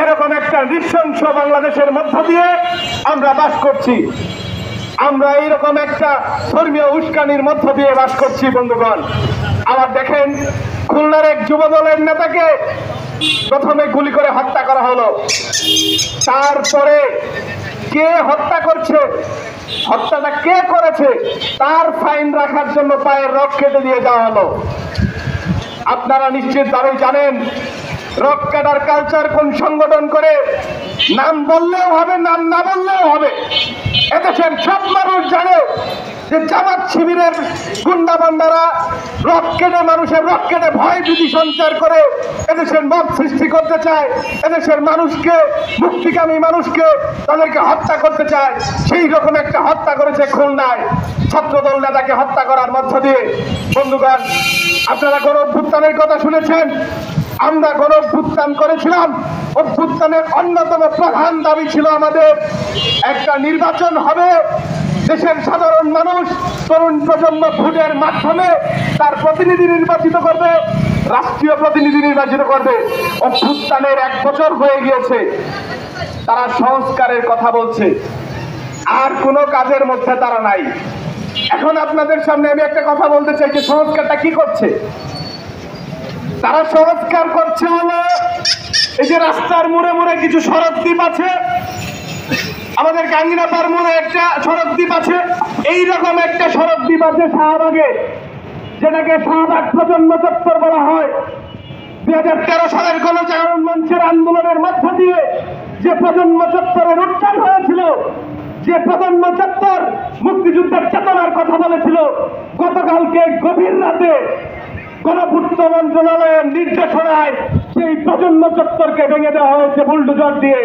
এরকম একটা নৃশংস বাংলাদেশের মধ্য দিয়ে আমরা বাস করছি। আমরা এইরকম একটা ধর্মীয় উস্কানির মধ্য দিয়ে বাস করছি বন্ধুগণ। আবার দেখেন, খুলনার এক যুব দলের নেতাকে প্রথমে গুলি করে হত্যা করা হলো। তারপরে কে হত্যা করছে, হত্যাটা কে করেছে, তার ফাইন রাখার জন্য পায়ের রক কেটে দিয়ে দেওয়া হলো। আপনারা নিশ্চিতভাবেই জানেন রক কাটার কালচার কোন সংগঠন করে। নাম বললেও হবে, নাম না বললেও হবে। এদেশের সব মানুষ জানে যে জামাত শিবিরের গুন্ডাবান্ডারা রক কেটে, মানুষের রক কেটে ভয় ভীতি সঞ্চার করে এদেশের মত সৃষ্টি করতে চায়, এদেশের মানুষকে, মুক্তিকামী মানুষকে তাদেরকে হত্যা করতে চায়। সেই রকম একটা হত্যা করেছে খুলনায়, ছাত্রদল নেতাকে হত্যা করার মধ্য দিয়ে। বন্ধুগণ, আপনারা গণ অভ্যুত্থানের কথা শুনেছেন। আমরা গণ অভ্যুত্থান করেছিলাম। অভ্যুত্থানের অন্যতম প্রধান দাবি ছিল আমাদের একটা নির্বাচন হবে, দেশের সাধারণ মানুষ, তরুণ প্রজন্ম ভোটের মাধ্যমে তার প্রতিনিধি নির্বাচিত করবে, রাষ্ট্রীয় প্রতিনিধি নির্বাচিত করবে। অভ্যুত্থানের 1 বছর হয়ে গিয়েছে, তারা সংস্কারের কথা বলছে, আর কোনো কাজের মধ্যে তারা নাই। এখন আপনাদের সামনে আমি একটা কথা বলতে চাই যে সংস্কারটা কি করছে। তারা সংস্কার করছে হলো এই যে রাস্তার মোড়ে মোড়ে কিছু সড়ক দ্বীপ আছে, আমাদের গাঙ্গিনাপাড় মোড়ে একটা সড়ক দ্বীপ আছে, এইরকম একটা সড়ক দ্বীপ আছে শাহবাগে, যেটাকে শাহবাগ প্রজন্ম চত্বর বলা হয়। 2013 সালের গণজাগরণ মঞ্চের আন্দোলনের মধ্য দিয়ে যে প্রজন্ম চত্বরের উত্থান হয়েছিল, যে প্রজন্ম চত্বর মুক্তিযুদ্ধের চেতনার কথা বলেছিল, গতকালকে গভীর রাতে গণপূর্ত মন্ত্রণালয়ের নির্দেশনায় সেই প্রজন্ম চত্বরকে ভেঙে দেওয়া হয়েছে বুলডোজার দিয়ে।